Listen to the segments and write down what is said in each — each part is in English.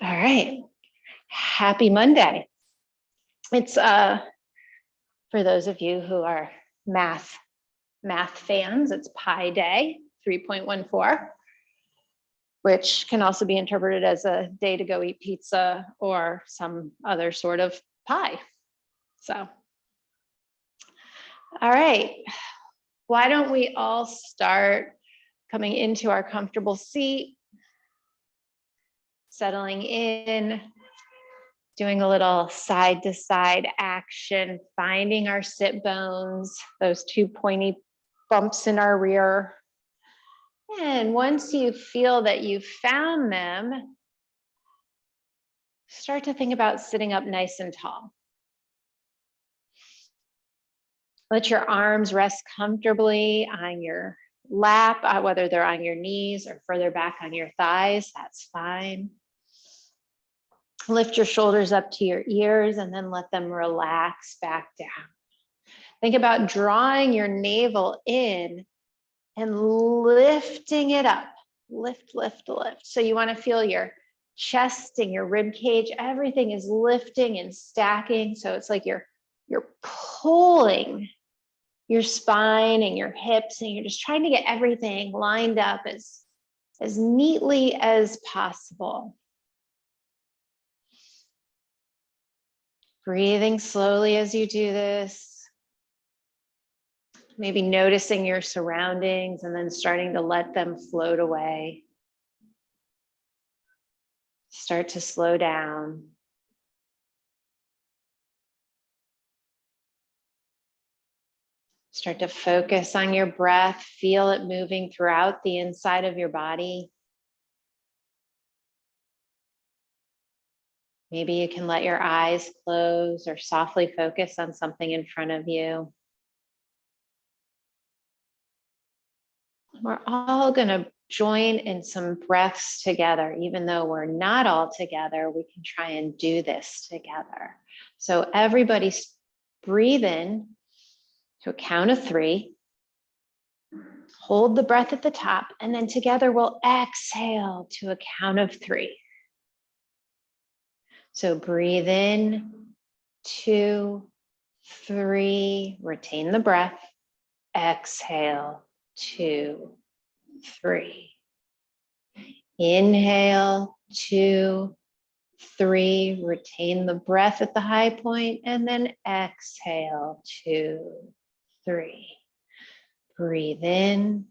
All right. Happy Monday. It's for those of you who are math fans, it's Pi Day 3.14, which can also be interpreted as a day to go eat pizza or some other sort of pie. So, all right. Why don't we all start coming into our comfortable seat, settling in, doing a little side to side action, finding our sit bones, those two pointy bumps in our rear. And once you feel that you've found them, start to think about sitting up nice and tall. Let your arms rest comfortably on your lap, whether they're on your knees or further back on your thighs, that's fine. Lift your shoulders up to your ears and then let them relax back down. Think about drawing your navel in and lifting it up. Lift, lift, lift. So you want to feel your chest and your rib cage, everything is lifting and stacking. So it's like you're pulling your spine and your hips, and you're just trying to get everything lined up as neatly as possible. Breathing slowly as you do this. Maybe noticing your surroundings and then starting to let them float away. Start to slow down. Start to focus on your breath. Feel it moving throughout the inside of your body. Maybe you can let your eyes close or softly focus on something in front of you. We're all going to join in some breaths together. Even though we're not all together, we can try and do this together. So everybody breathe in to a count of 3. Hold the breath at the top, and then together we'll exhale to a count of 3. So breathe in, 2, 3, retain the breath, exhale, 2, 3. Inhale, 2, 3, retain the breath at the high point, and then exhale, 2, 3. Breathe in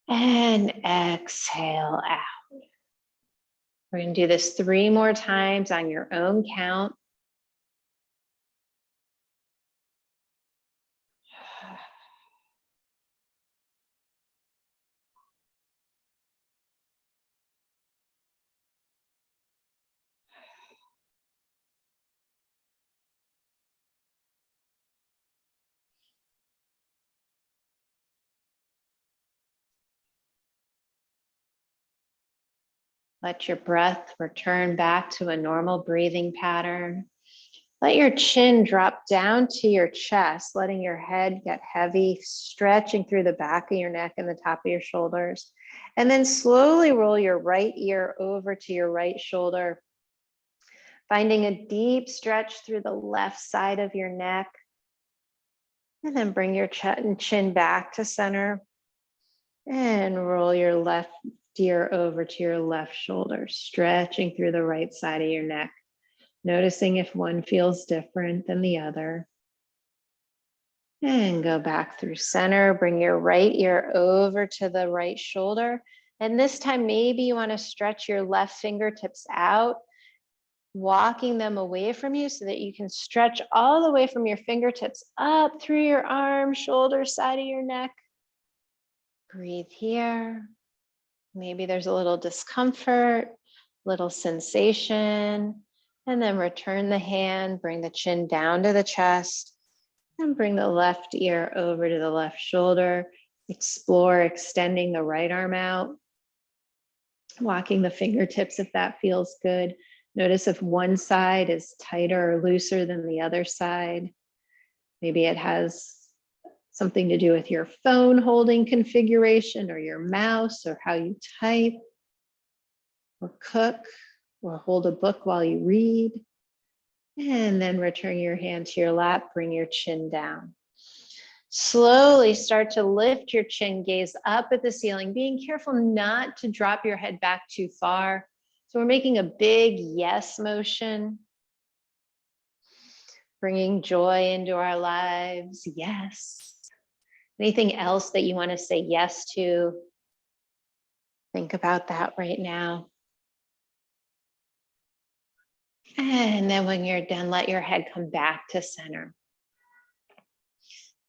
and exhale out. We're going to do this 3 more times on your own count. Let your breath return back to a normal breathing pattern. Let your chin drop down to your chest, letting your head get heavy, stretching through the back of your neck and the top of your shoulders. And then slowly roll your right ear over to your right shoulder, finding a deep stretch through the left side of your neck. And then bring your chin back to center and roll your left ear over to your left shoulder, stretching through the right side of your neck, noticing if one feels different than the other. And go back through center, bring your right ear over to the right shoulder. And this time, maybe you want to stretch your left fingertips out, walking them away from you so that you can stretch all the way from your fingertips up through your arms, shoulders, side of your neck. Breathe here. Maybe there's a little discomfort, little sensation, and then return the hand, bring the chin down to the chest, and bring the left ear over to the left shoulder. Explore extending the right arm out, walking the fingertips if that feels good. Notice if one side is tighter or looser than the other side. Maybe it has something to do with your phone holding configuration or your mouse or how you type. or cook or hold a book while you read. And then return your hand to your lap, bring your chin down. Slowly start to lift your chin, gaze up at the ceiling, being careful not to drop your head back too far. So we're making a big yes motion. Bringing joy into our lives, yes. Anything else that you want to say yes to? Think about that right now. And then when you're done, let your head come back to center.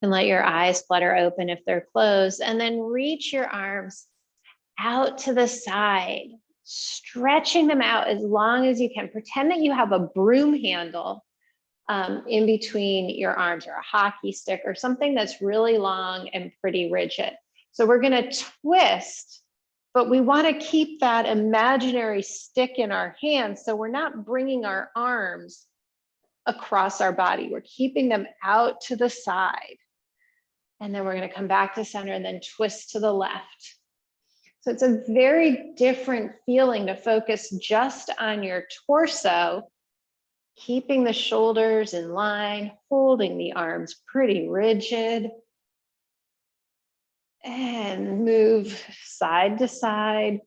And let your eyes flutter open if they're closed. And then reach your arms out to the side, stretching them out as long as you can. Pretend that you have a broom handle in between your arms, or a hockey stick, or something that's really long and pretty rigid. So we're going to twist, but we want to keep that imaginary stick in our hands. So we're not bringing our arms across our body. We're keeping them out to the side. And then we're going to come back to center and then twist to the left. So it's a very different feeling to focus just on your torso, keeping the shoulders in line, holding the arms pretty rigid, and move side to side.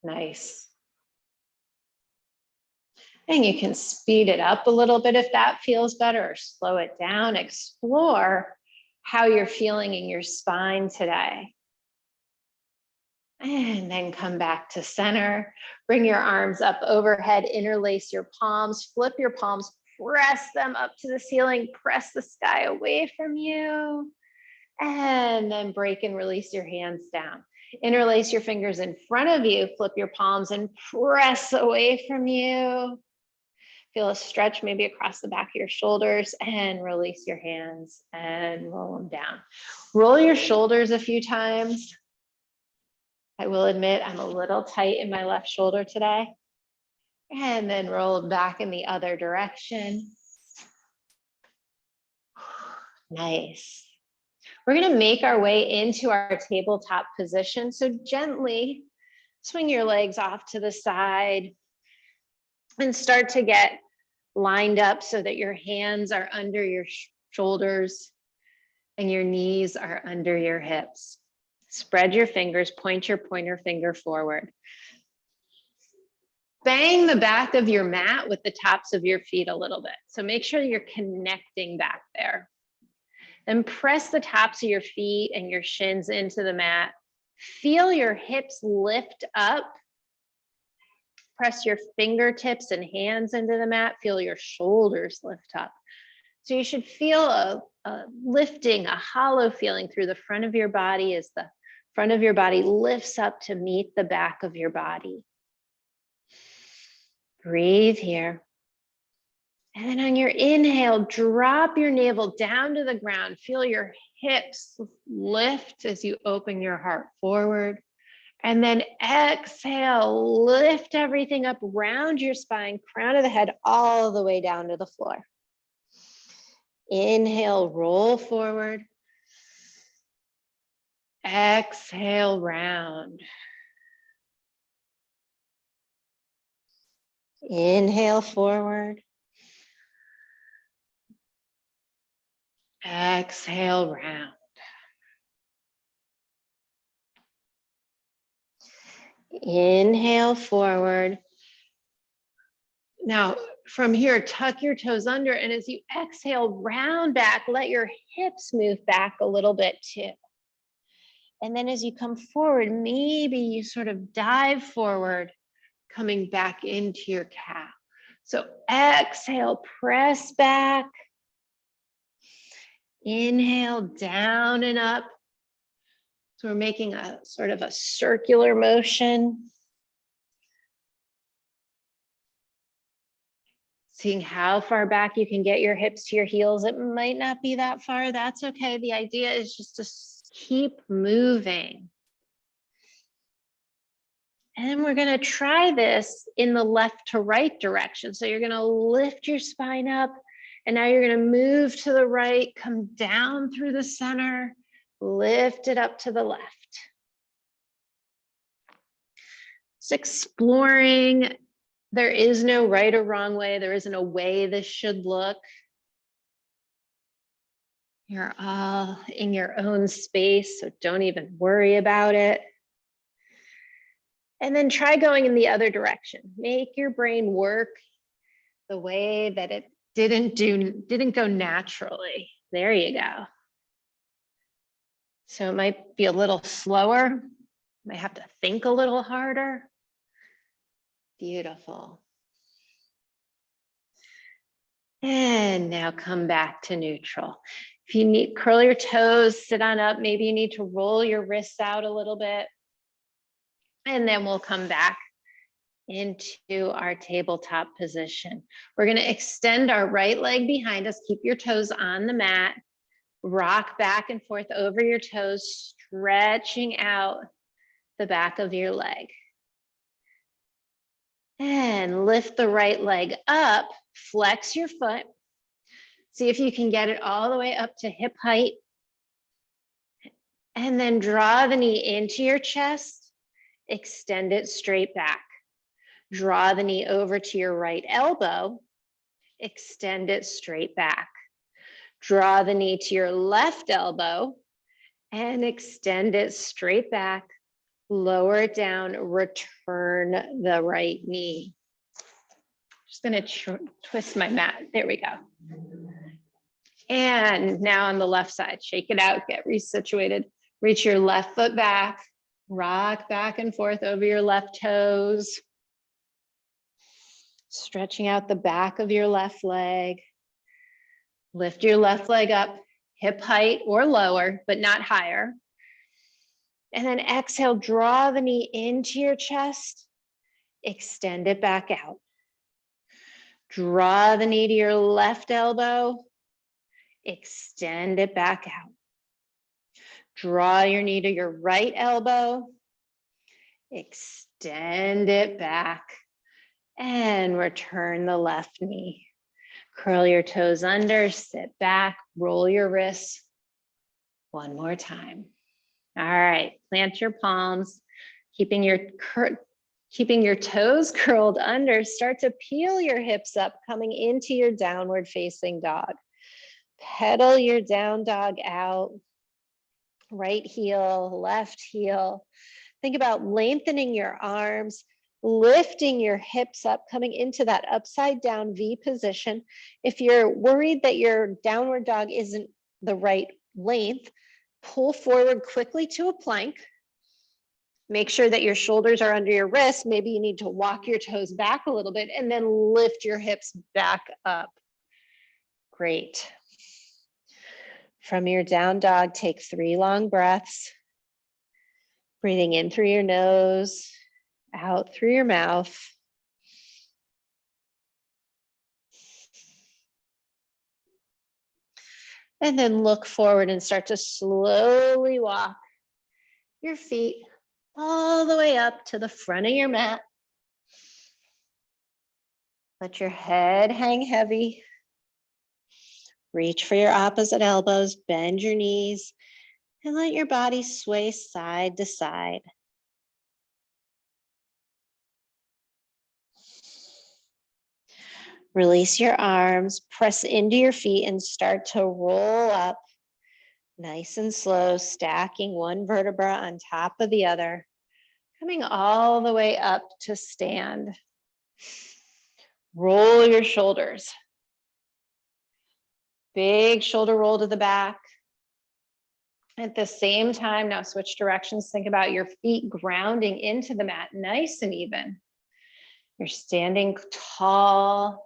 Nice. And you can speed it up a little bit if that feels better, or slow it down. Explore how you're feeling in your spine today. And then come back to center. Bring your arms up overhead, interlace your palms, flip your palms, press them up to the ceiling, press the sky away from you. And then break and release your hands down. Interlace your fingers in front of you, flip your palms and press away from you. Feel a stretch maybe across the back of your shoulders, and release your hands and roll them down. Roll your shoulders a few times. I will admit I'm a little tight in my left shoulder today. And then roll them back in the other direction. Nice. We're going to make our way into our tabletop position. So gently swing your legs off to the side and start to get lined up so that your hands are under your shoulders and your knees are under your hips. Spread your fingers, point your pointer finger forward. Bang the back of your mat with the tops of your feet a little bit. So make sure you're connecting back there. Then press the tops of your feet and your shins into the mat. Feel your hips lift up. Press your fingertips and hands into the mat. Feel your shoulders lift up. So you should feel a lifting, a hollow feeling through the front of your body as the front of your body lifts up to meet the back of your body. Breathe here. And then on your inhale, drop your navel down to the ground. Feel your hips lift as you open your heart forward. And then exhale, lift everything up, round your spine, crown of the head, all the way down to the floor. Inhale, roll forward. Exhale, round. Inhale, forward. Exhale, round. Inhale, forward. Now, from here, tuck your toes under, and as you exhale, round back, let your hips move back a little bit too. And then as you come forward, maybe you sort of dive forward, coming back into your calf. So exhale, press back. Inhale, down and up. So we're making a sort of a circular motion. Seeing how far back you can get your hips to your heels. It might not be that far. That's okay. The idea is just to keep moving. And then we're going to try this in the left to right direction. So you're going to lift your spine up, and now you're going to move to the right, come down through the center, lift it up to the left. Just exploring. There is no right or wrong way. There isn't a way this should look. You're all in your own space, so don't even worry about it. And then try going in the other direction. Make your brain work the way that it didn't go naturally. There you go. So it might be a little slower. Might have to think a little harder. Beautiful. And now come back to neutral. If you need, curl your toes, sit on up. Maybe you need to roll your wrists out a little bit. And then we'll come back into our tabletop position. We're going to extend our right leg behind us. Keep your toes on the mat. Rock back and forth over your toes, stretching out the back of your leg. And lift the right leg up, flex your foot. See if you can get it all the way up to hip height. And then draw the knee into your chest, extend it straight back. Draw the knee over to your right elbow, extend it straight back. Draw the knee to your left elbow and extend it straight back. Lower it down, return the right knee. Just gonna twist my mat. There we go. And now on the left side, shake it out, get resituated. Reach your left foot back, rock back and forth over your left toes. Stretching out the back of your left leg. Lift your left leg up, hip height or lower, but not higher. And then exhale, draw the knee into your chest, extend it back out. Draw the knee to your left elbow, extend it back out. Draw your knee to your right elbow, extend it back, and return the left knee. Curl your toes under, sit back, roll your wrists. One more time. All right, plant your palms, keeping your toes curled under. Start to peel your hips up, coming into your downward facing dog. Pedal your down dog out. Right heel, left heel. Think about lengthening your arms, lifting your hips up, coming into that upside down V position. If you're worried that your downward dog isn't the right length, pull forward quickly to a plank. Make sure that your shoulders are under your wrists. Maybe you need to walk your toes back a little bit and then lift your hips back up. Great. From your down dog, take 3 long breaths. Breathing in through your nose, out through your mouth. And then look forward and start to slowly walk your feet all the way up to the front of your mat. Let your head hang heavy. Reach for your opposite elbows, bend your knees, and let your body sway side to side. Release your arms, press into your feet and start to roll up nice and slow, stacking one vertebra on top of the other, coming all the way up to stand. Roll your shoulders. Big shoulder roll to the back. At the same time, now switch directions. Think about your feet grounding into the mat, nice and even. You're standing tall.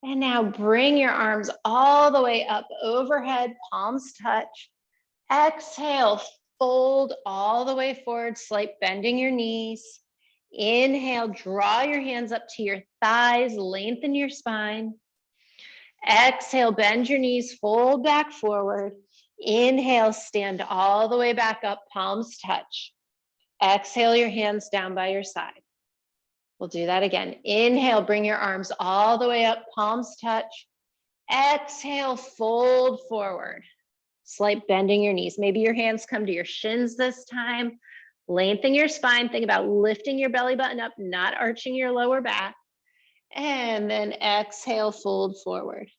And now bring your arms all the way up overhead, palms touch. Exhale, fold all the way forward, slight bending your knees. Inhale, draw your hands up to your thighs, lengthen your spine. Exhale, bend your knees, fold back forward. Inhale, stand all the way back up, palms touch. Exhale, your hands down by your side. We'll do that again. Inhale, bring your arms all the way up, palms touch. Exhale, fold forward. Slight bending your knees. Maybe your hands come to your shins this time. Lengthen your spine. Think about lifting your belly button up, not arching your lower back. And then exhale, fold forward.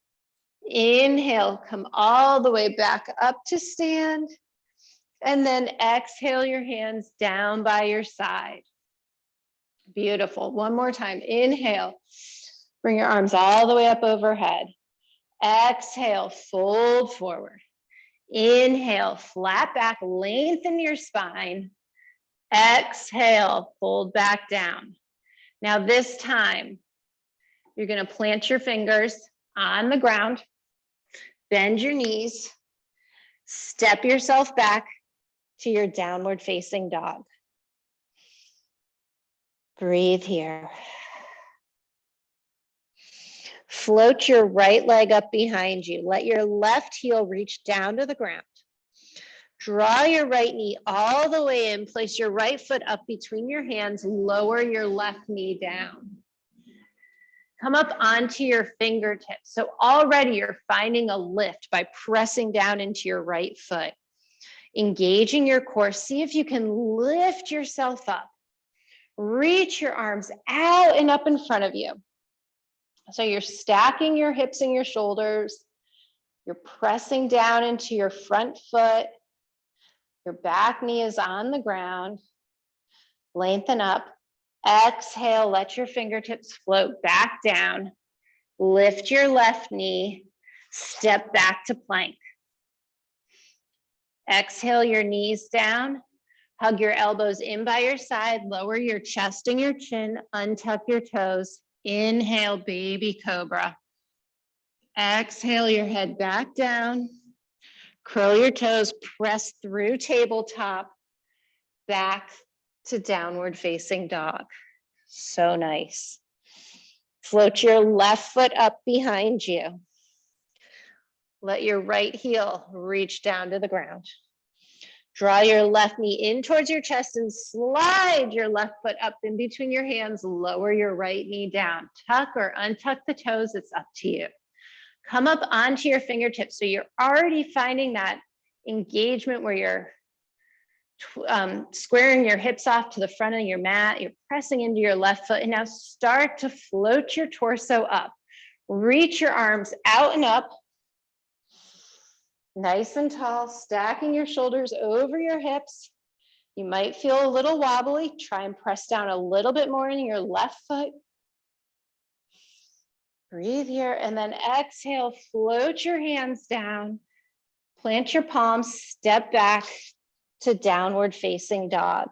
Inhale, come all the way back up to stand. And then exhale your hands down by your side. Beautiful. One more time. Inhale. Bring your arms all the way up overhead. Exhale, fold forward. Inhale, flat back, lengthen your spine. Exhale, fold back down. Now this time, you're going to plant your fingers on the ground, bend your knees, step yourself back to your downward facing dog. Breathe here. Float your right leg up behind you. Let your left heel reach down to the ground. Draw your right knee all the way in. Place your right foot up between your hands and lower your left knee down. Come up onto your fingertips. So already you're finding a lift by pressing down into your right foot. Engaging your core. See if you can lift yourself up. Reach your arms out and up in front of you. So you're stacking your hips and your shoulders. You're pressing down into your front foot. Your back knee is on the ground. Lengthen up. Exhale, let your fingertips float back down. Lift your left knee. Step back to plank. Exhale your knees down. Hug your elbows in by your side. Lower your chest and your chin. Untuck your toes. Inhale, baby cobra. Exhale your head back down. Curl your toes, press through tabletop, back to downward facing dog. So nice. Float your left foot up behind you. Let your right heel reach down to the ground. Draw your left knee in towards your chest and slide your left foot up in between your hands. Lower your right knee down. Tuck or untuck the toes, it's up to you. Come up onto your fingertips. So you're already finding that engagement where you're squaring your hips off to the front of your mat. You're pressing into your left foot. And now start to float your torso up. Reach your arms out and up. Nice and tall, stacking your shoulders over your hips. You might feel a little wobbly. Try and press down a little bit more in your left foot. Breathe here and then exhale, float your hands down, plant your palms, step back to downward facing dog.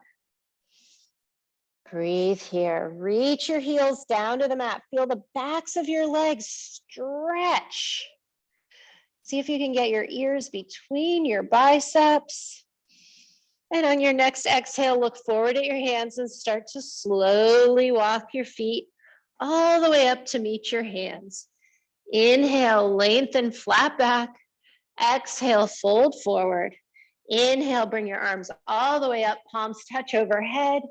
Breathe here, reach your heels down to the mat, feel the backs of your legs stretch. See if you can get your ears between your biceps. And on your next exhale, look forward at your hands and start to slowly walk your feet all the way up to meet your hands. Inhale, lengthen, flat back. Exhale, fold forward. Inhale, bring your arms all the way up, palms touch overhead.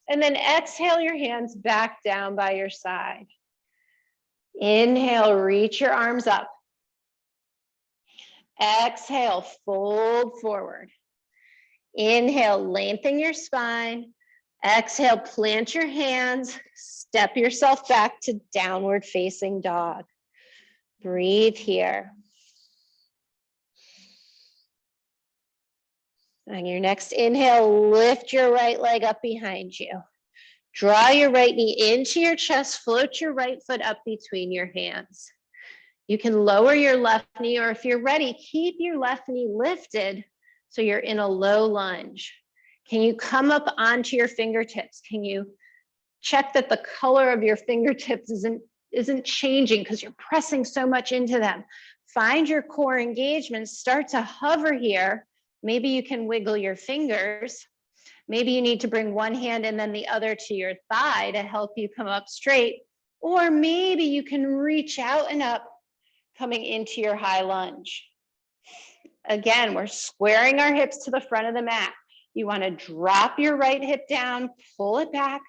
And then exhale your hands back down by your side. Inhale, reach your arms up. Exhale, fold forward. Inhale, lengthen your spine. Exhale, plant your hands, step yourself back to downward facing dog. Breathe here. On your next inhale, lift your right leg up behind you. Draw your right knee into your chest, float your right foot up between your hands. You can lower your left knee, or if you're ready, keep your left knee lifted so you're in a low lunge. Can you come up onto your fingertips? Can you check that the color of your fingertips isn't changing because you're pressing so much into them? Find your core engagement, start to hover here. Maybe you can wiggle your fingers. Maybe you need to bring one hand and then the other to your thigh to help you come up straight. Or maybe you can reach out and up, coming into your high lunge. Again, we're squaring our hips to the front of the mat. You want to drop your right hip down, pull it back,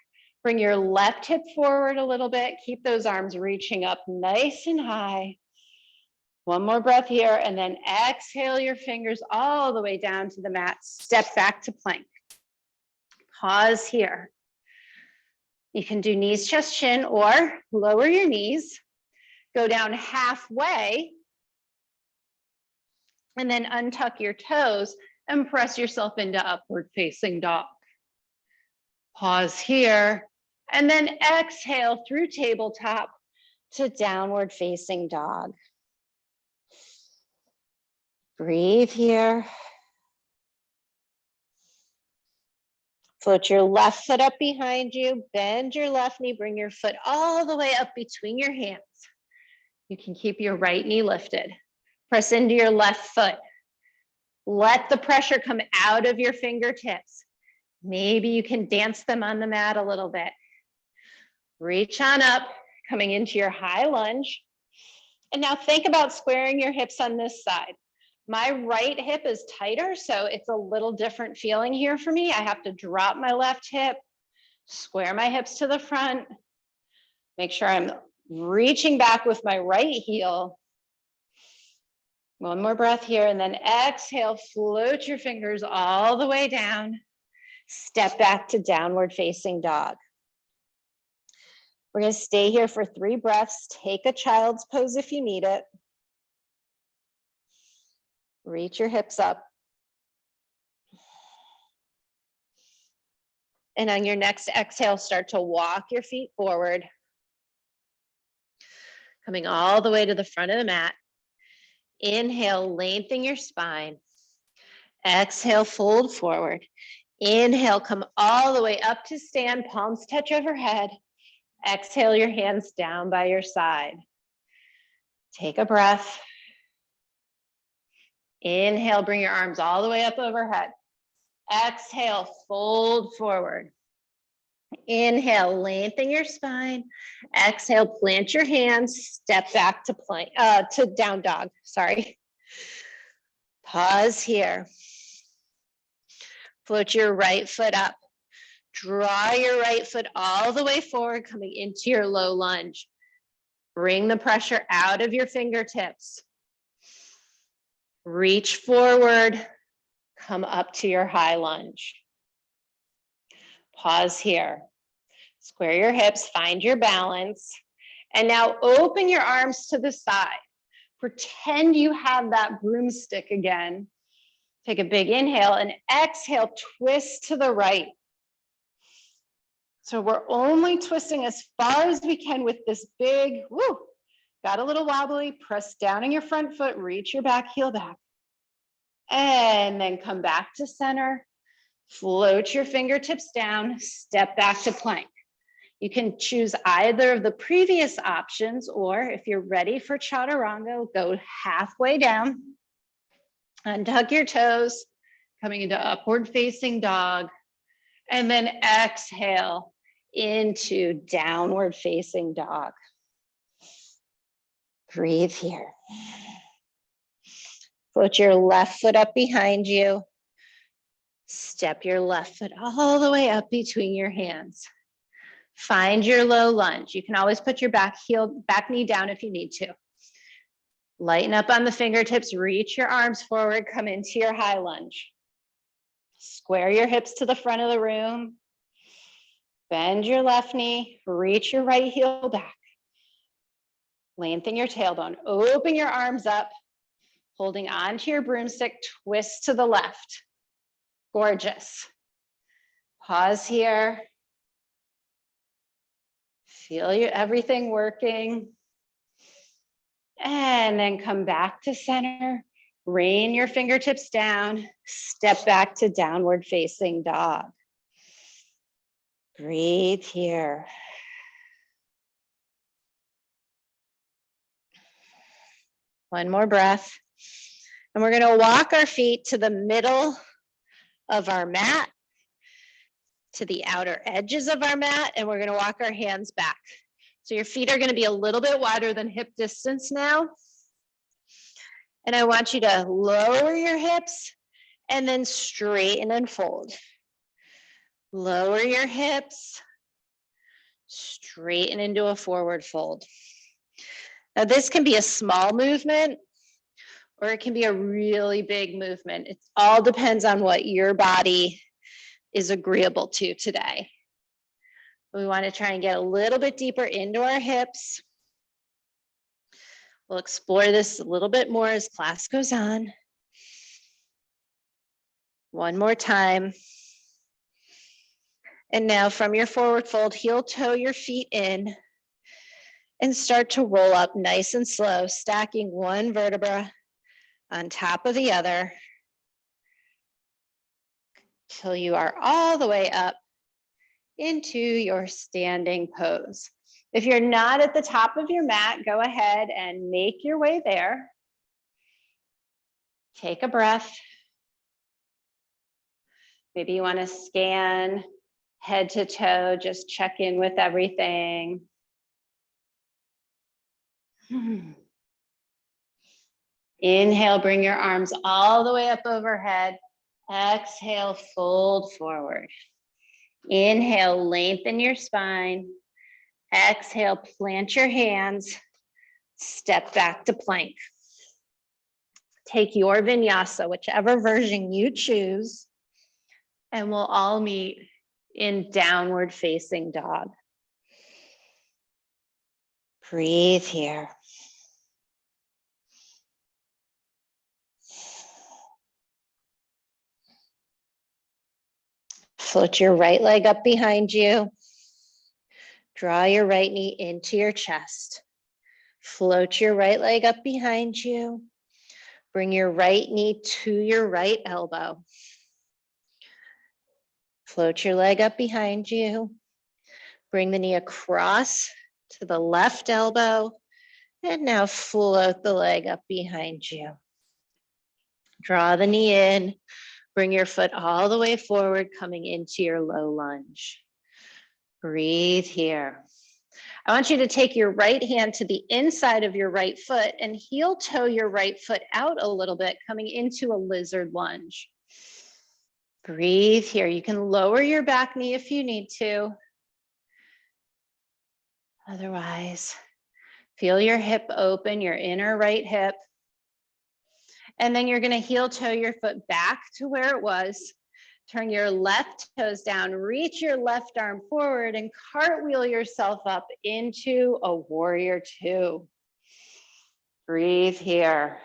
bring your left hip forward a little bit, keep those arms reaching up nice and high. One more breath here, and then exhale your fingers all the way down to the mat, step back to plank. Pause here. You can do knees, chest, chin, or lower your knees, go down halfway, and then untuck your toes and press yourself into upward facing dog. Pause here, and then exhale through tabletop to downward facing dog. Breathe here. Float your left foot up behind you, bend your left knee, bring your foot all the way up between your hands. You can keep your right knee lifted. Press into your left foot. Let the pressure come out of your fingertips. Maybe you can dance them on the mat a little bit. Reach on up, coming into your high lunge. And now think about squaring your hips on this side. My right hip is tighter, so it's a little different feeling here for me. I have to drop my left hip, square my hips to the front, make sure I'm reaching back with my right heel. One more breath here, and then exhale, float your fingers all the way down. Step back to downward facing dog. We're going to stay here for 3 breaths. Take a child's pose if you need it. Reach your hips up. And on your next exhale, start to walk your feet forward. Coming all the way to the front of the mat. Inhale, lengthen your spine. Exhale, fold forward. Inhale, come all the way up to stand, palms touch overhead. Exhale your hands down by your side. Take a breath. Inhale, bring your arms all the way up overhead. Exhale, fold forward. Inhale, lengthen your spine. Exhale, plant your hands, step back to plank, to down dog, sorry. Pause here. Float your right foot up. Draw your right foot all the way forward, coming into your low lunge. Bring the pressure out of your fingertips. Reach forward, come up to your high lunge. Pause here. Square your hips, find your balance. And now open your arms to the side. Pretend you have that broomstick again. Take a big inhale and exhale, twist to the right. So we're only twisting as far as we can with this big, woo, got a little wobbly, press down on your front foot, reach your back heel back. And then come back to center, float your fingertips down, step back to plank. You can choose either of the previous options, or if you're ready for chaturanga, go halfway down, untuck your toes, coming into upward facing dog, and then exhale into downward facing dog. Breathe here. Float your left foot up behind you. Step your left foot all the way up between your hands. Find your low lunge. You can always put your back knee down if you need to. Lighten up on the fingertips, reach your arms forward, come into your high lunge. Square your hips to the front of the room. Bend your left knee, reach your right heel back. Lengthen your tailbone, open your arms up, holding on to your broomstick, twist to the left. Gorgeous. Pause here. Feel everything working. And then come back to center. Rain your fingertips down. Step back to downward facing dog. Breathe here. One more breath. And we're going to walk our feet to the middle of our mat, to the outer edges of our mat, and we're going to walk our hands back. So your feet are going to be a little bit wider than hip distance now. And I want you to lower your hips and then straighten and fold. Lower your hips, straighten into a forward fold. Now this can be a small movement or it can be a really big movement. It all depends on what your body is agreeable to today. We want to try and get a little bit deeper into our hips. We'll explore this a little bit more as class goes on. One more time. And now from your forward fold, heel toe your feet in and start to roll up nice and slow, stacking one vertebra on top of the other till you are all the way up into your standing pose. If you're not at the top of your mat, go ahead and make your way there. Take a breath. Maybe you want to scan head to toe, just check in with everything. Inhale, bring your arms all the way up overhead. Exhale, fold forward. Inhale, lengthen your spine. Exhale, plant your hands. Step back to plank. Take your vinyasa, whichever version you choose, and we'll all meet in downward facing dog. Breathe here. Float your right leg up behind you. Draw your right knee into your chest. Float your right leg up behind you. Bring your right knee to your right elbow. Float your leg up behind you. Bring the knee across to the left elbow. And now float the leg up behind you. Draw the knee in. Bring your foot all the way forward, coming into your low lunge. Breathe here. I want you to take your right hand to the inside of your right foot and heel toe your right foot out a little bit, coming into a lizard lunge. Breathe here. You can lower your back knee if you need to. Otherwise, feel your hip open, your inner right hip. And then you're going to heel toe your foot back to where it was. Turn your left toes down, reach your left arm forward and cartwheel yourself up into a warrior two. Breathe here.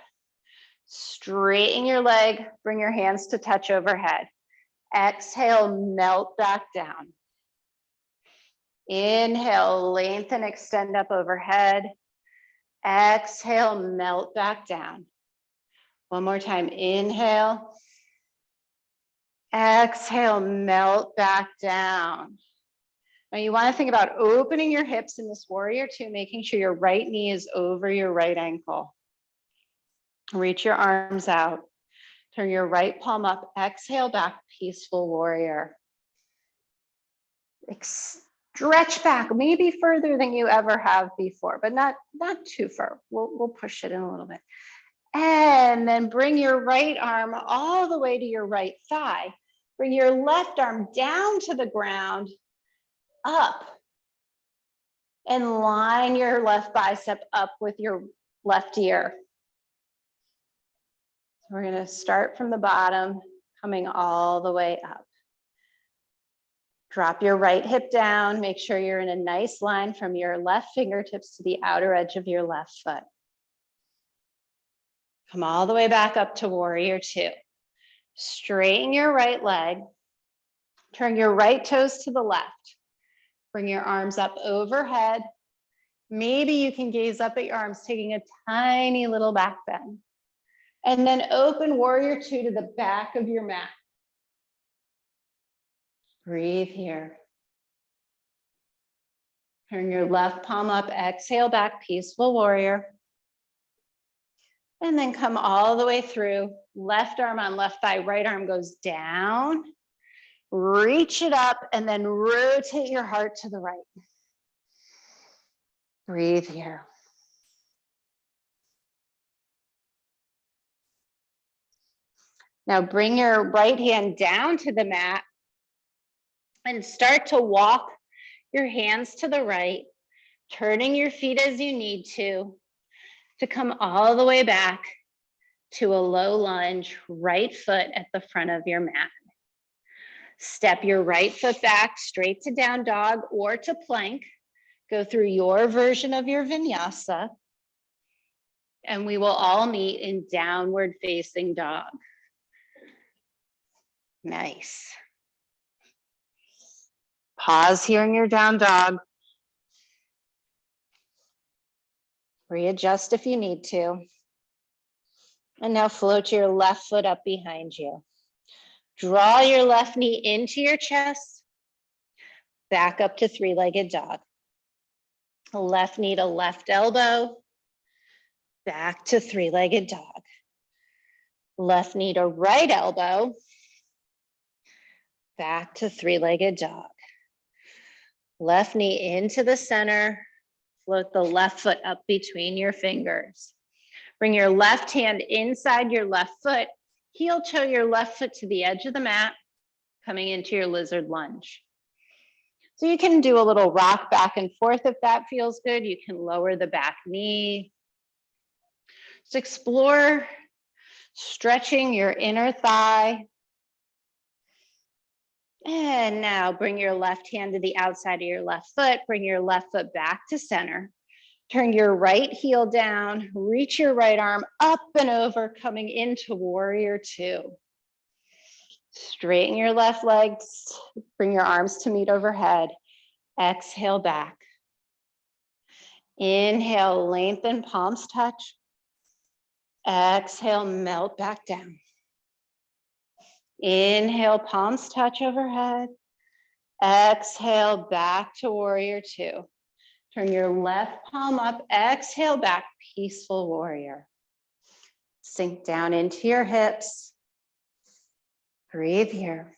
Straighten your leg, bring your hands to touch overhead. Exhale, melt back down. Inhale, lengthen, extend up overhead. Exhale, melt back down. One more time, inhale. Exhale, melt back down. Now you want to think about opening your hips in this warrior two, making sure your right knee is over your right ankle. Reach your arms out. Turn your right palm up. Exhale back, peaceful warrior. Stretch back, maybe further than you ever have before, but not too far. We'll push it in a little bit. And then bring your right arm all the way to your right thigh. Bring your left arm down to the ground, up. And line your left bicep up with your left ear. So we're going to start from the bottom, coming all the way up. Drop your right hip down. Make sure you're in a nice line from your left fingertips to the outer edge of your left foot. Come all the way back up to warrior two. Straighten your right leg. Turn your right toes to the left. Bring your arms up overhead. Maybe you can gaze up at your arms, taking a tiny little back bend. And then open warrior two to the back of your mat. Breathe here. Turn your left palm up, exhale back, peaceful warrior. And then come all the way through, left arm on left thigh, right arm goes down. Reach it up and then rotate your heart to the right. Breathe here. Now bring your right hand down to the mat and start to walk your hands to the right, turning your feet as you need to come all the way back to a low lunge, right foot at the front of your mat. Step your right foot back straight to down dog or to plank. Go through your version of your vinyasa. And we will all meet in downward facing dog. Nice. Pause here in your down dog. Readjust if you need to. And now float your left foot up behind you. Draw your left knee into your chest. Back up to three-legged dog. Left knee to left elbow. Back to three-legged dog. Left knee to right elbow. Back to three-legged dog. Left knee into the center. Float the left foot up between your fingers. Bring your left hand inside your left foot. Heel toe your left foot to the edge of the mat, coming into your lizard lunge. So you can do a little rock back and forth if that feels good. You can lower the back knee. Just explore stretching your inner thigh. And now bring your left hand to the outside of your left foot. Bring your left foot back to center. Turn your right heel down. Reach your right arm up and over, coming into warrior two. Straighten your left legs. Bring your arms to meet overhead. Exhale back. Inhale, lengthen, palms touch. Exhale, melt back down. Inhale, palms touch overhead. Exhale, back to warrior two. Turn your left palm up, exhale back, peaceful warrior. Sink down into your hips. Breathe here.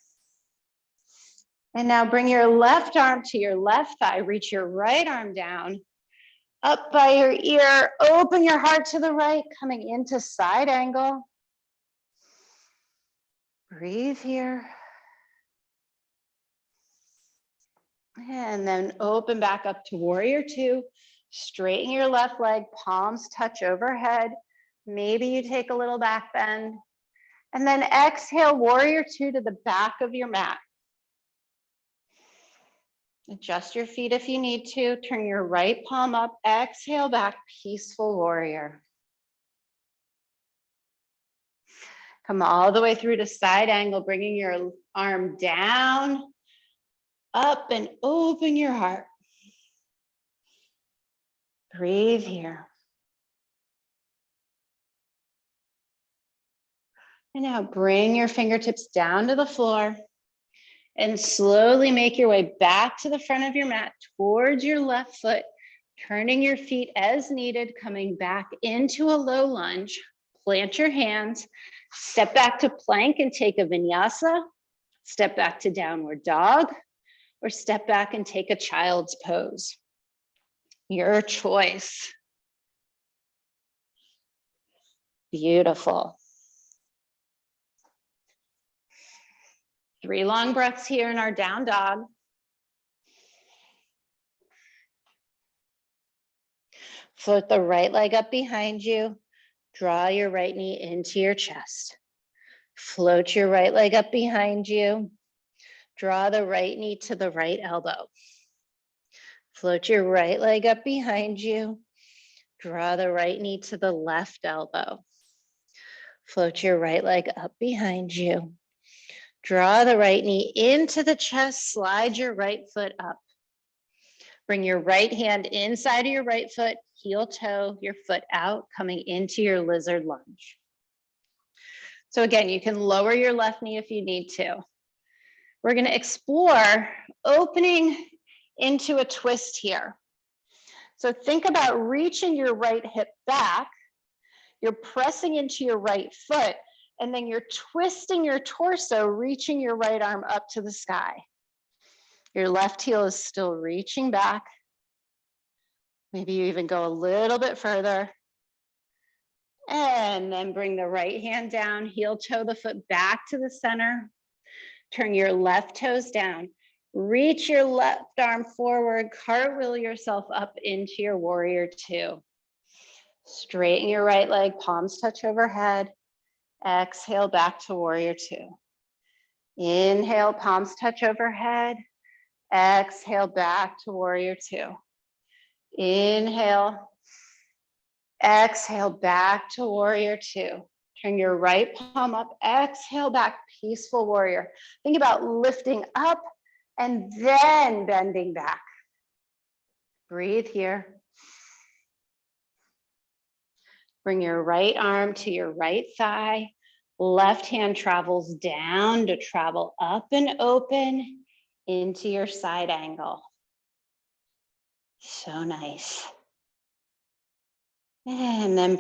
And now bring your left arm to your left thigh. Reach your right arm down, up by your ear. Open your heart to the right, coming into side angle. Breathe here. And then open back up to warrior two. Straighten your left leg, palms touch overhead. Maybe you take a little back bend. And then exhale, warrior two to the back of your mat. Adjust your feet if you need to. Turn your right palm up, exhale back, peaceful warrior. Come all the way through to side angle, bringing your arm down, up, and open your heart. Breathe here. And now bring your fingertips down to the floor and slowly make your way back to the front of your mat towards your left foot, turning your feet as needed, coming back into a low lunge. Plant your hands, step back to plank and take a vinyasa, step back to downward dog, or step back and take a child's pose. Your choice. Beautiful. 3 long breaths here in our down dog. Float the right leg up behind you. Draw your right knee into your chest. Float your right leg up behind you. Draw the right knee to the right elbow. Float your right leg up behind you. Draw the right knee to the left elbow. Float your right leg up behind you. Draw the right knee into the chest. Slide your right foot up. Bring your right hand inside of your right foot. Heel toe your foot out, coming into your lizard lunge. So again, you can lower your left knee if you need to. We're going to explore opening into a twist here. So think about reaching your right hip back. You're pressing into your right foot, and then you're twisting your torso, reaching your right arm up to the sky. Your left heel is still reaching back. Maybe you even go a little bit further. And then bring the right hand down, heel toe the foot back to the center. Turn your left toes down. Reach your left arm forward, cartwheel yourself up into your warrior two. Straighten your right leg, palms touch overhead. Exhale back to warrior two. Inhale, palms touch overhead. Exhale, back to warrior two. Inhale. Exhale, back to warrior two. Turn your right palm up. Exhale, back, peaceful warrior. Think about lifting up and then bending back. Breathe here. Bring your right arm to your right thigh. Left hand travels down to travel up and open into your side angle. So nice. And then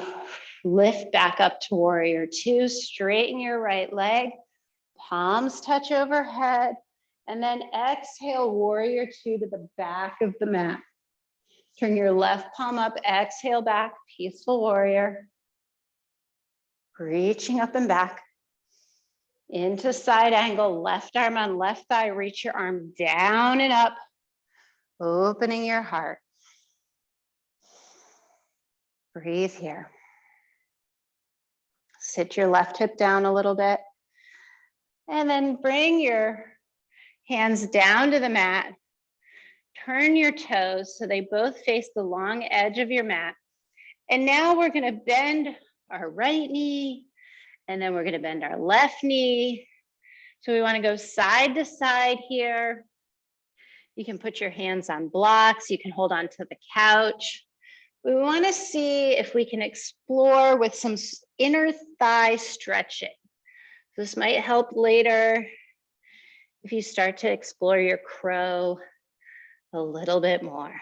lift back up to warrior two. Straighten your right leg. Palms touch overhead. And then exhale, warrior two to the back of the mat. Turn your left palm up, exhale back, peaceful warrior. Reaching up and back. Into side angle, left arm on left thigh, reach your arm down and up, opening your heart. Breathe here. Sit your left hip down a little bit. And then bring your hands down to the mat. Turn your toes so they both face the long edge of your mat. And now we're going to bend our right knee, and then we're going to bend our left knee. So we want to go side to side here. You can put your hands on blocks. You can hold on to the couch. We want to see if we can explore with some inner thigh stretching. This might help later if you start to explore your crow a little bit more.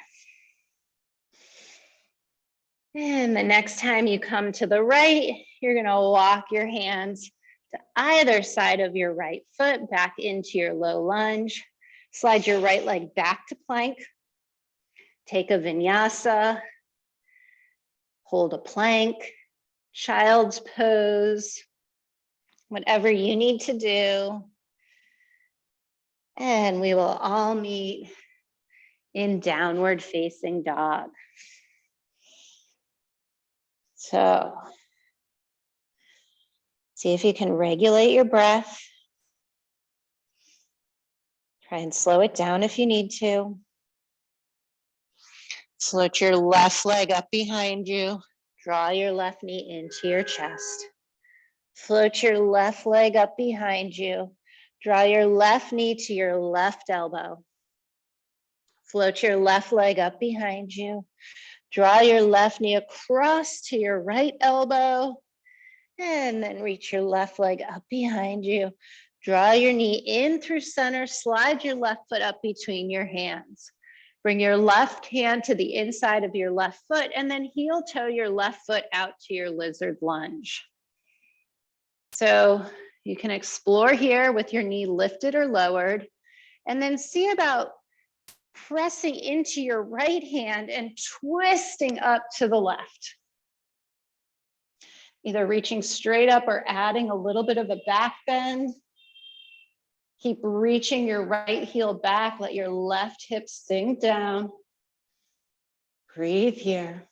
And the next time you come to the right, you're going to walk your hands to either side of your right foot back into your low lunge. Slide your right leg back to plank. Take a vinyasa. Hold a plank, child's pose, whatever you need to do. And we will all meet in downward facing dog. So, see if you can regulate your breath. Try and slow it down if you need to. Float your left leg up behind you. Draw your left knee into your chest. Float your left leg up behind you. Draw your left knee to your left elbow. Float your left leg up behind you. Draw your left knee across to your right elbow. And then reach your left leg up behind you. Draw your knee in through center. Slide your left foot up between your hands. Bring your left hand to the inside of your left foot and then heel toe your left foot out to your lizard lunge. So you can explore here with your knee lifted or lowered, and then see about pressing into your right hand and twisting up to the left. Either reaching straight up or adding a little bit of a back bend. Keep reaching your right heel back. Let your left hip sink down. Breathe here.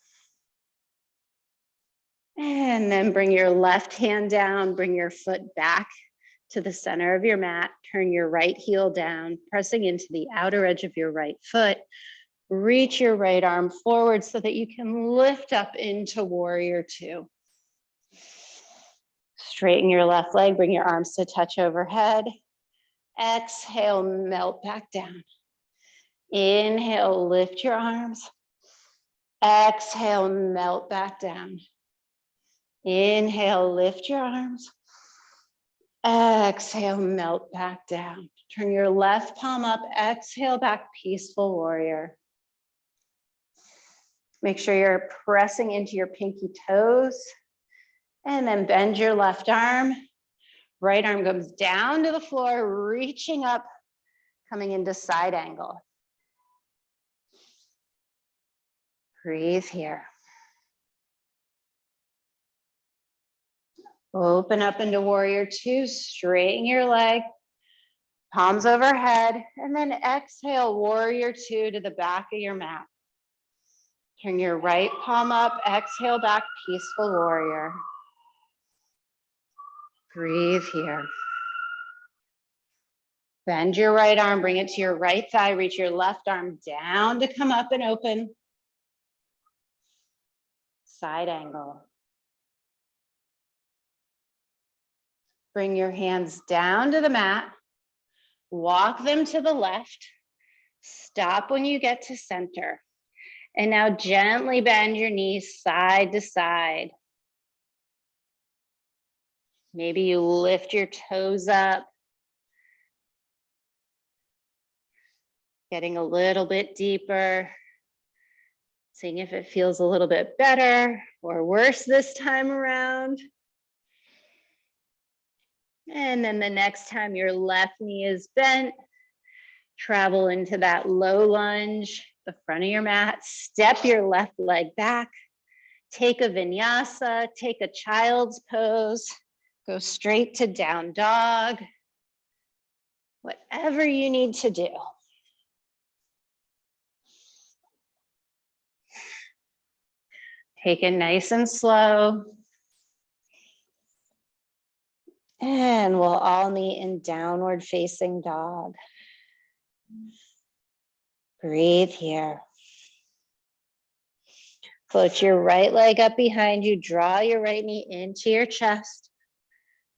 And then bring your left hand down. Bring your foot back to the center of your mat. Turn your right heel down, pressing into the outer edge of your right foot. Reach your right arm forward so that you can lift up into warrior two. Straighten your left leg. Bring your arms to touch overhead. Exhale, melt back down. Inhale, lift your arms. Exhale, melt back down. Inhale, lift your arms. Exhale, melt back down. Turn your left palm up. Exhale back, peaceful warrior. Make sure you're pressing into your pinky toes. And then bend your left arm. Right arm goes down to the floor, reaching up, coming into side angle. Breathe here. Open up into warrior two, straighten your leg, palms overhead, and then exhale, warrior two to the back of your mat. Turn your right palm up, exhale back, peaceful warrior. Breathe here. Bend your right arm, bring it to your right thigh, reach your left arm down to come up and open. Side angle. Bring your hands down to the mat. Walk them to the left. Stop when you get to center. And now gently bend your knees side to side. Maybe you lift your toes up. Getting a little bit deeper. Seeing if it feels a little bit better or worse this time around. And then the next time your left knee is bent, travel into that low lunge, the front of your mat, step your left leg back, take a vinyasa, take a child's pose, go straight to down dog, whatever you need to do. Take it nice and slow. And we'll all meet in downward facing dog. Breathe here. Float your right leg up behind you. Draw your right knee into your chest.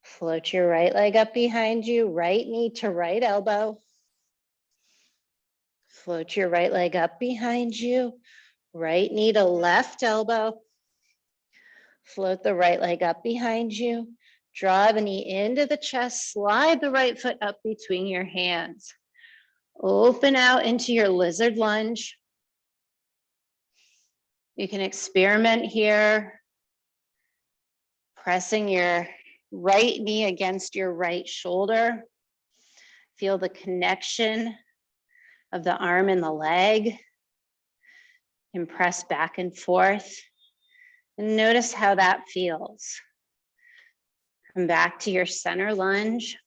Float your right leg up behind you. Right knee to right elbow. Float your right leg up behind you. Right knee to left elbow. Float the right leg up behind you. Draw the knee into the chest. Slide the right foot up between your hands. Open out into your lizard lunge. You can experiment here, pressing your right knee against your right shoulder. Feel the connection of the arm and the leg. And press back and forth. And notice how that feels. Come back to your center lunge.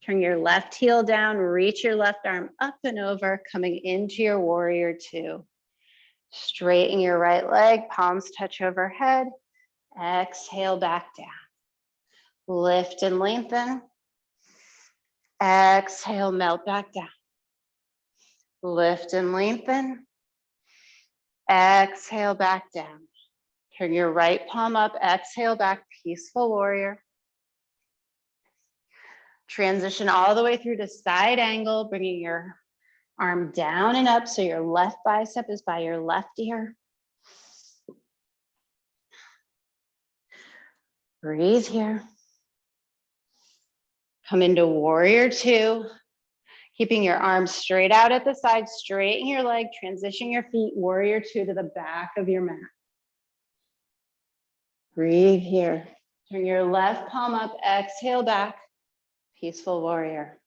Turn your left heel down, reach your left arm up and over, coming into your warrior two. Straighten your right leg, palms touch overhead. Exhale back down. Lift and lengthen. Exhale, melt back down. Lift and lengthen. Exhale back down. Turn your right palm up, exhale back, peaceful warrior. Transition all the way through to side angle, bringing your arm down and up so your left bicep is by your left ear. Breathe here. Come into warrior two, keeping your arms straight out at the side, straighten your leg, transition your feet, warrior two to the back of your mat. Breathe here. Turn your left palm up, exhale back, peaceful warrior.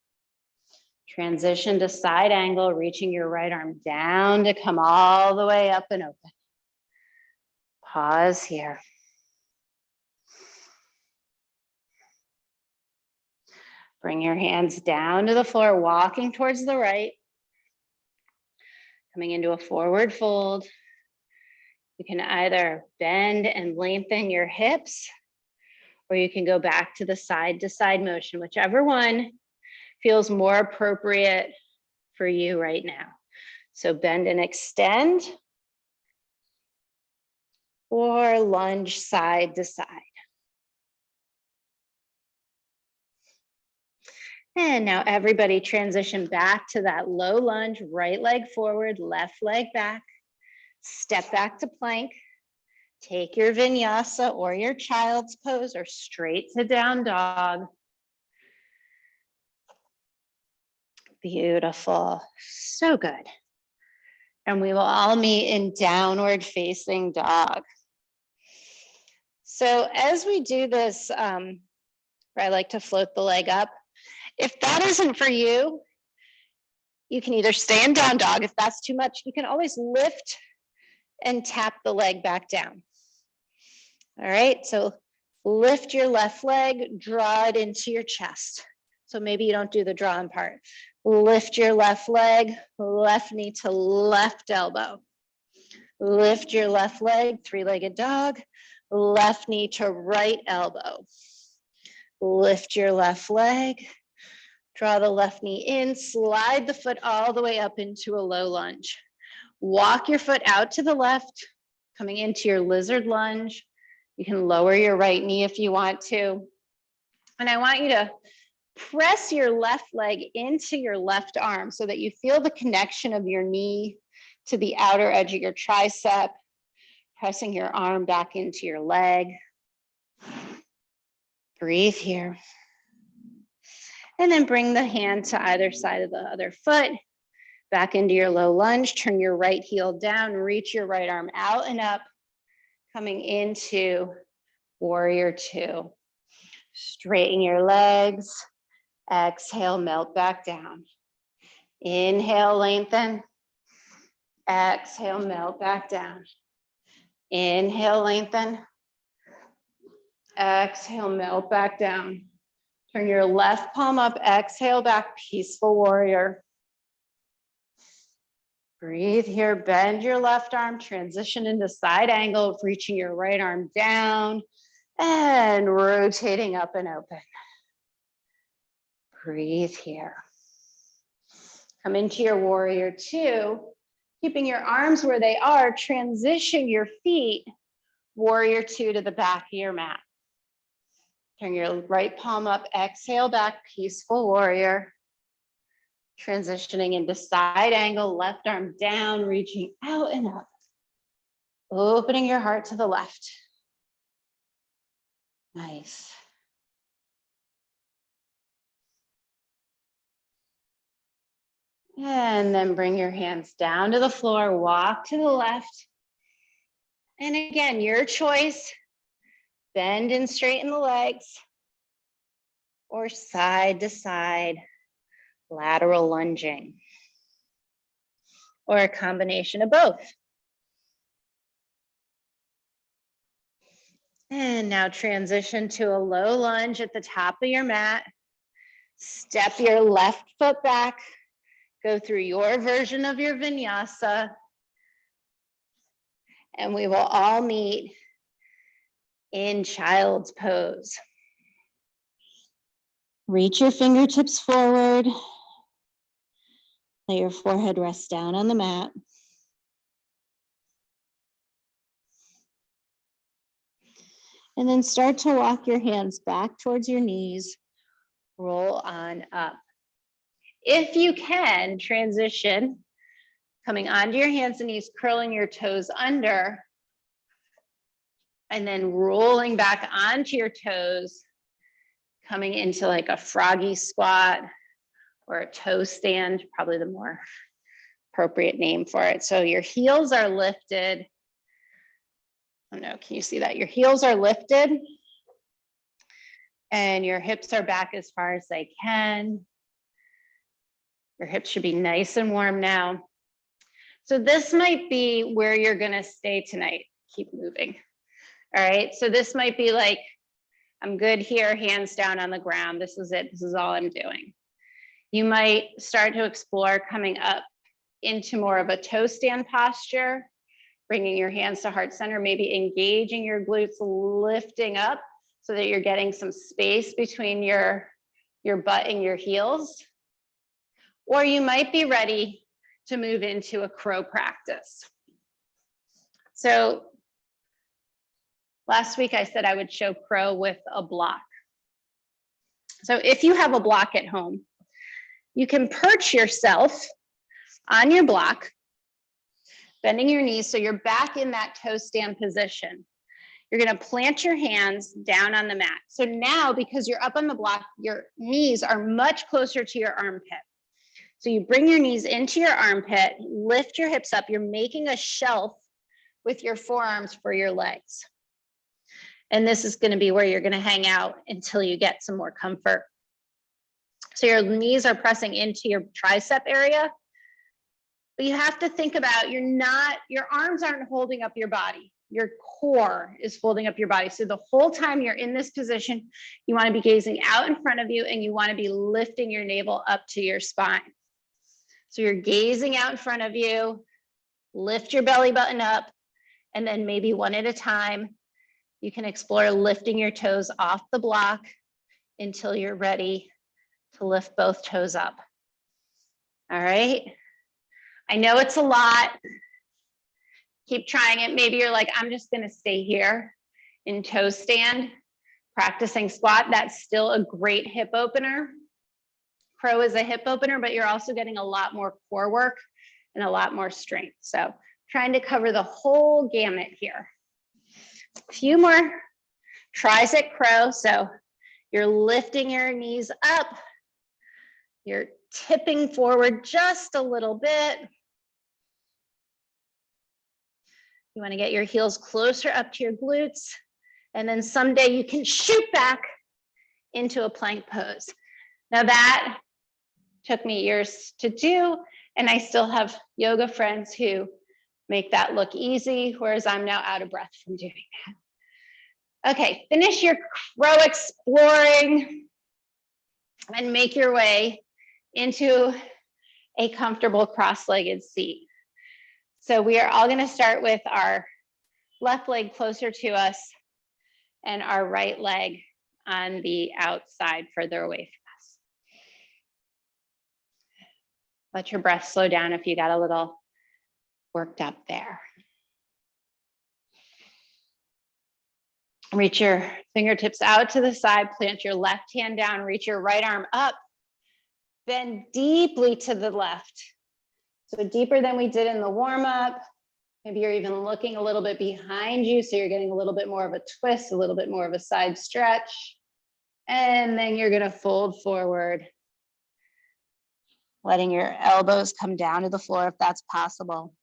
Transition to side angle, reaching your right arm down to come all the way up and open. Pause here. Bring your hands down to the floor, walking towards the right. Coming into a forward fold. You can either bend and lengthen your hips, or you can go back to the side motion, whichever one feels more appropriate for you right now. So bend and extend, or lunge side to side. And now everybody transition back to that low lunge, right leg forward, left leg back. Step back to plank. Take your vinyasa or your child's pose or straight to down dog. Beautiful, so good. And we will all meet in downward facing dog. So as we do this, I like to float the leg up. If that isn't for you, you can either stay in down dog. If that's too much, you can always lift and tap the leg back down. All right, so lift your left leg, draw it into your chest. So maybe you don't do the drawing part. Lift your left leg, left knee to left elbow. Lift your left leg, three-legged dog, left knee to right elbow. Lift your left leg, Draw the left knee in, slide the foot all the way up into a low lunge. Walk your foot out to the left, coming into your lizard lunge. You can lower your right knee if you want to. And I want you to press your left leg into your left arm so that you feel the connection of your knee to the outer edge of your tricep, pressing your arm back into your leg. Breathe here. And then bring the hand to either side of the other foot, back into your low lunge. Turn your right heel down, reach your right arm out and up, coming into warrior two. Straighten your legs. Exhale, melt back down. Inhale, lengthen. Exhale, melt back down. Inhale, lengthen. Exhale, melt back down. Turn your left palm up, exhale back, peaceful warrior. Breathe here, bend your left arm, transition into side angle, reaching your right arm down and rotating up and open. Breathe here. Come into your warrior two, keeping your arms where they are, transition your feet, warrior two to the back of your mat. Turn your right palm up, exhale back, peaceful warrior. Transitioning into side angle, left arm down, reaching out and up. Opening your heart to the left. Nice. And then bring your hands down to the floor, walk to the left. And again, your choice. Bend and straighten the legs, or side to side, lateral lunging, or a combination of both. And now transition to a low lunge at the top of your mat. Step your left foot back, go through your version of your vinyasa, and we will all meet in child's pose. Reach your fingertips forward. Let your forehead rest down on the mat. And then start to walk your hands back towards your knees. Roll on up. If you can, transition, coming onto your hands and knees, curling your toes under, and then rolling back onto your toes, coming into like a froggy squat or a toe stand, probably the more appropriate name for it. So your heels are lifted. Oh no, can you see that? Your heels are lifted and your hips are back as far as they can. Your hips should be nice and warm now. So this might be where you're gonna stay tonight. Keep moving. All right, so this might be like, I'm good here, hands down on the ground. This is it, this is all I'm doing. You might start to explore coming up into more of a toe stand posture, bringing your hands to heart center, maybe engaging your glutes, lifting up so that you're getting some space between your butt and your heels. Or you might be ready to move into a crow practice. So last week I said I would show crow with a block. So if you have a block at home, you can perch yourself on your block, bending your knees so you're back in that toe stand position. You're gonna plant your hands down on the mat. So now, because you're up on the block, your knees are much closer to your armpit. So you bring your knees into your armpit, lift your hips up. You're making a shelf with your forearms for your legs. And this is gonna be where you're gonna hang out until you get some more comfort. So your knees are pressing into your tricep area, but you have to think about, your arms aren't holding up your body. Your core is holding up your body. So the whole time you're in this position, you wanna be gazing out in front of you and you wanna be lifting your navel up to your spine. So you're gazing out in front of you, lift your belly button up, and then maybe one at a time, you can explore lifting your toes off the block until you're ready to lift both toes up. All right. I know it's a lot. Keep trying it. Maybe you're like, I'm just going to stay here in toe stand, practicing squat. That's still a great hip opener. Crow is a hip opener, but you're also getting a lot more core work and a lot more strength. So trying to cover the whole gamut here. A few more tricep crow. So you're lifting your knees up. You're tipping forward just a little bit. You want to get your heels closer up to your glutes. And then someday you can shoot back into a plank pose. Now that took me years to do, and I still have yoga friends who make that look easy, whereas I'm now out of breath from doing that. Okay, finish your crow exploring and make your way into a comfortable cross-legged seat. So we are all going to start with our left leg closer to us and our right leg on the outside further away from us. Let your breath slow down if you got a little worked up there. Reach your fingertips out to the side, plant your left hand down, reach your right arm up, bend deeply to the left. So deeper than we did in the warm-up. Maybe you're even looking a little bit behind you, so you're getting a little bit more of a twist, a little bit more of a side stretch. And then you're gonna fold forward, letting your elbows come down to the floor if that's possible.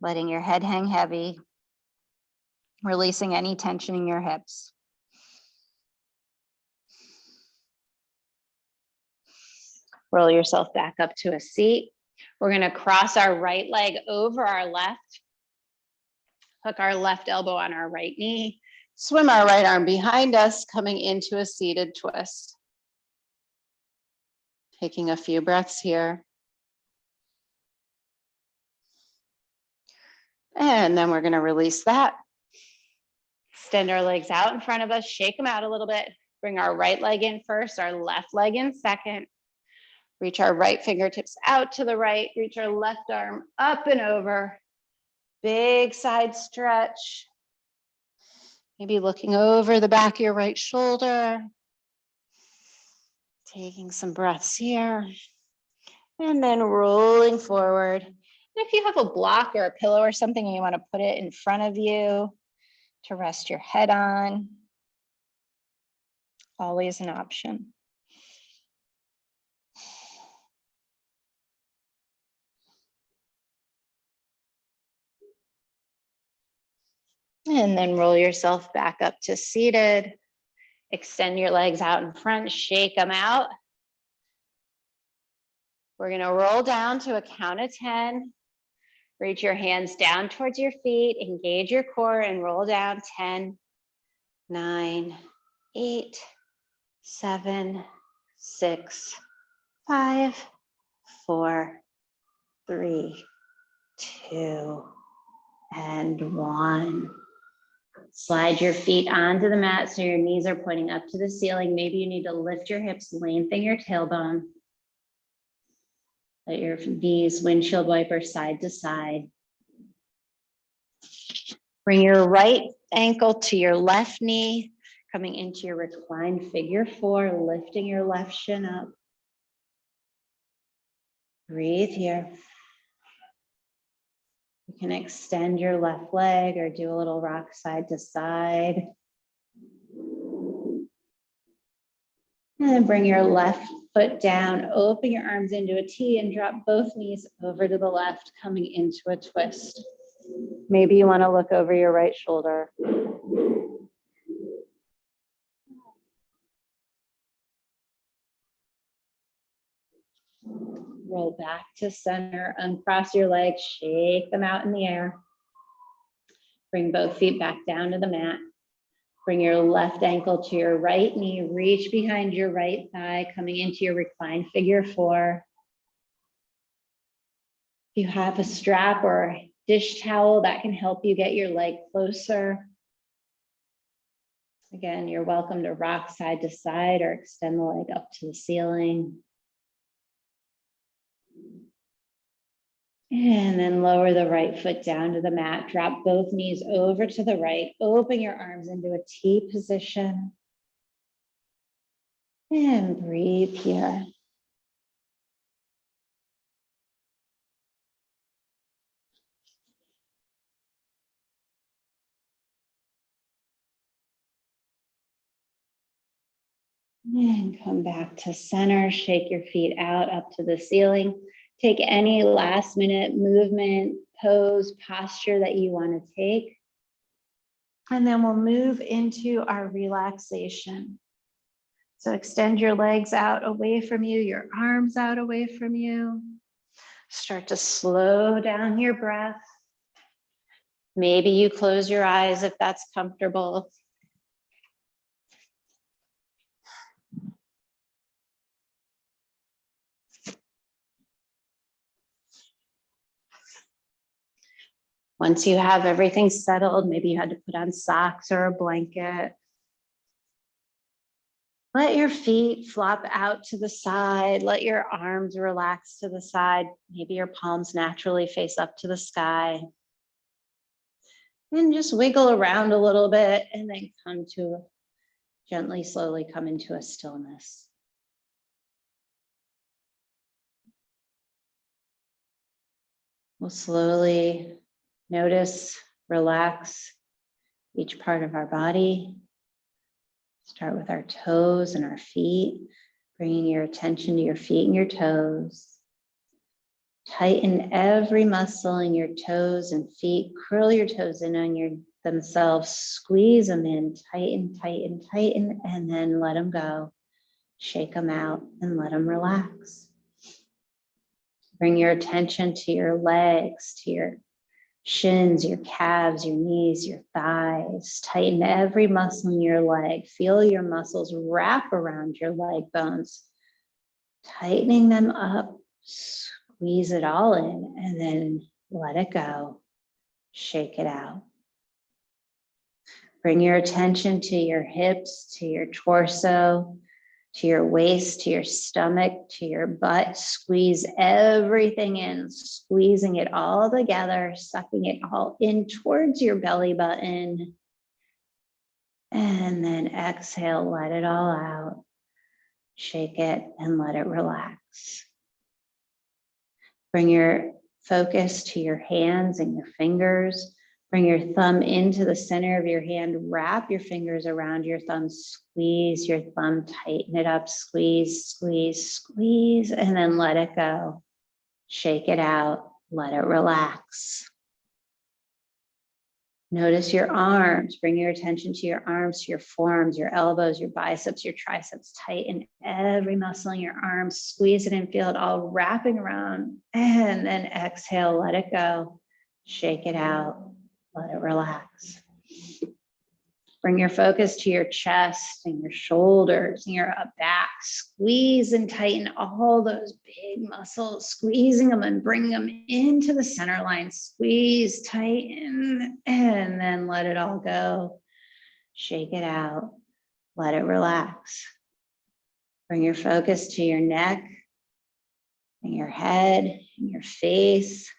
Letting your head hang heavy, releasing any tension in your hips. Roll yourself back up to a seat. We're gonna cross our right leg over our left, hook our left elbow on our right knee, swim our right arm behind us, coming into a seated twist. Taking a few breaths here. And then we're gonna release that. Extend our legs out in front of us, shake them out a little bit. Bring our right leg in first, our left leg in second. Reach our right fingertips out to the right, reach our left arm up and over. Big side stretch. Maybe looking over the back of your right shoulder. Taking some breaths here. And then rolling forward. And if you have a block or a pillow or something, you want to put it in front of you to rest your head on. Always an option. And then roll yourself back up to seated. Extend your legs out in front, shake them out. We're gonna roll down to a count of 10. Reach your hands down towards your feet, engage your core and roll down 10, 9, 8, 7, 6, 5, 4, 3, 2, and 1. Slide your feet onto the mat so your knees are pointing up to the ceiling. Maybe you need to lift your hips, lengthen your tailbone. Let your knees windshield wiper side to side. Bring your right ankle to your left knee, coming into your reclined figure 4, lifting your left shin up. Breathe here. You can extend your left leg or do a little rock side to side. And then bring your left foot down, open your arms into a T and drop both knees over to the left, coming into a twist. Maybe you want to look over your right shoulder. Roll back to center, uncross your legs, shake them out in the air. Bring both feet back down to the mat. Bring your left ankle to your right knee, reach behind your right thigh, coming into your reclined figure 4. If you have a strap or a dish towel, that can help you get your leg closer. Again, you're welcome to rock side to side or extend the leg up to the ceiling. And then lower the right foot down to the mat. Drop both knees over to the right. Open your arms into a T position. And breathe here. And come back to center. Shake your feet out up to the ceiling. Take any last minute movement, pose, posture that you want to take. And then we'll move into our relaxation. So extend your legs out away from you, your arms out away from you. Start to slow down your breath. Maybe you close your eyes if that's comfortable. Once you have everything settled, maybe you had to put on socks or a blanket. Let your feet flop out to the side. Let your arms relax to the side. Maybe your palms naturally face up to the sky. And just wiggle around a little bit and then gently, slowly come into a stillness. We'll slowly notice, relax each part of our body. Start with our toes and our feet, bringing your attention to your feet and your toes. Tighten every muscle in your toes and feet. Curl your toes in on themselves. Squeeze them in. Tighten, tighten, tighten, and then let them go. Shake them out and let them relax. Bring your attention to your legs, to your shins, your calves, your knees, your thighs. Tighten every muscle in your leg. Feel your muscles wrap around your leg bones. Tightening them up. Squeeze it all in and then let it go. Shake it out. Bring your attention to your hips, to your torso, to your waist, to your stomach, to your butt. Squeeze everything in, squeezing it all together, sucking it all in towards your belly button. And then exhale, let it all out. Shake it and let it relax. Bring your focus to your hands and your fingers. Bring your thumb into the center of your hand. Wrap your fingers around your thumb. Squeeze your thumb, tighten it up. Squeeze, squeeze, squeeze, and then let it go. Shake it out. Let it relax. Notice your arms. Bring your attention to your arms, to your forearms, your elbows, your biceps, your triceps. Tighten every muscle in your arms. Squeeze it and feel it all wrapping around. And then exhale, let it go. Shake it out. Let it relax. Bring your focus to your chest and your shoulders and your back. Squeeze and tighten all those big muscles, squeezing them and bringing them into the center line. Squeeze, tighten, and then let it all go. Shake it out. Let it relax. Bring your focus to your neck and your head and your face.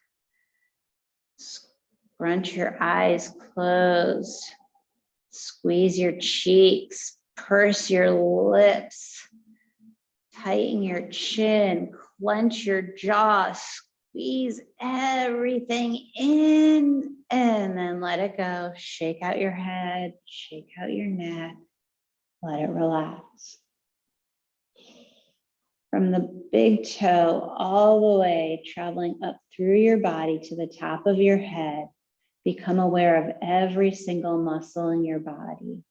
Scrunch your eyes closed. Squeeze your cheeks, purse your lips, tighten your chin, clench your jaw, squeeze everything in, and then let it go. Shake out your head, shake out your neck, let it relax. From the big toe all the way, traveling up through your body to the top of your head, become aware of every single muscle in your body.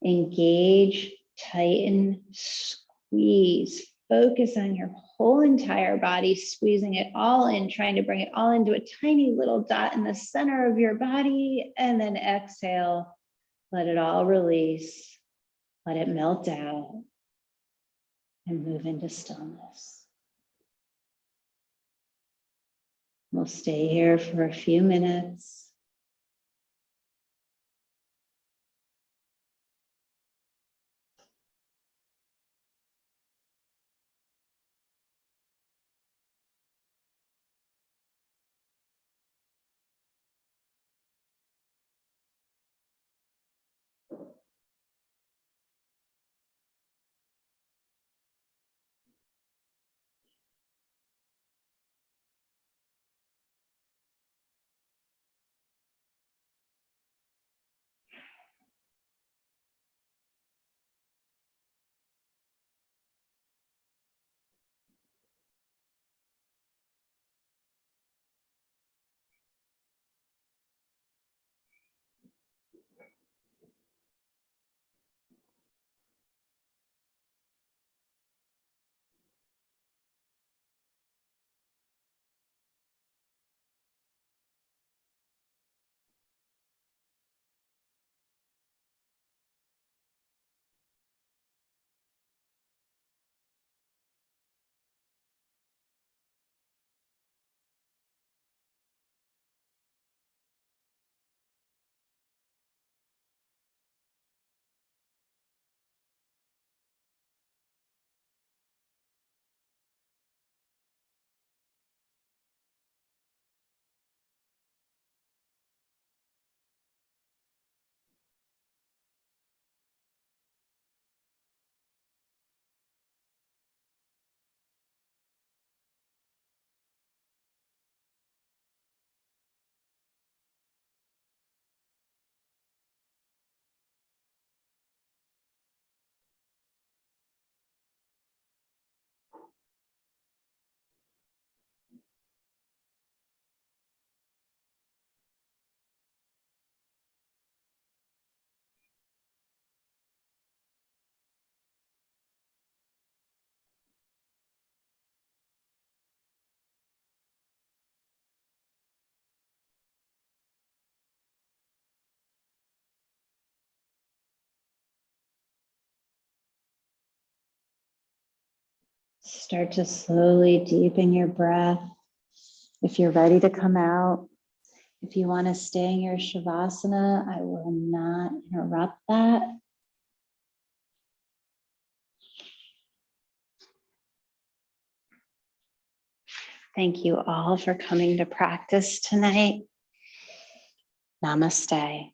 Engage, tighten, squeeze. Focus on your whole entire body, squeezing it all in, trying to bring it all into a tiny little dot in the center of your body. And then exhale, let it all release. Let it melt out and move into stillness. We'll stay here for a few minutes. Start to slowly deepen your breath. If you're ready to come out, if you want to stay in your Shavasana, I will not interrupt that. Thank you all for coming to practice tonight. Namaste.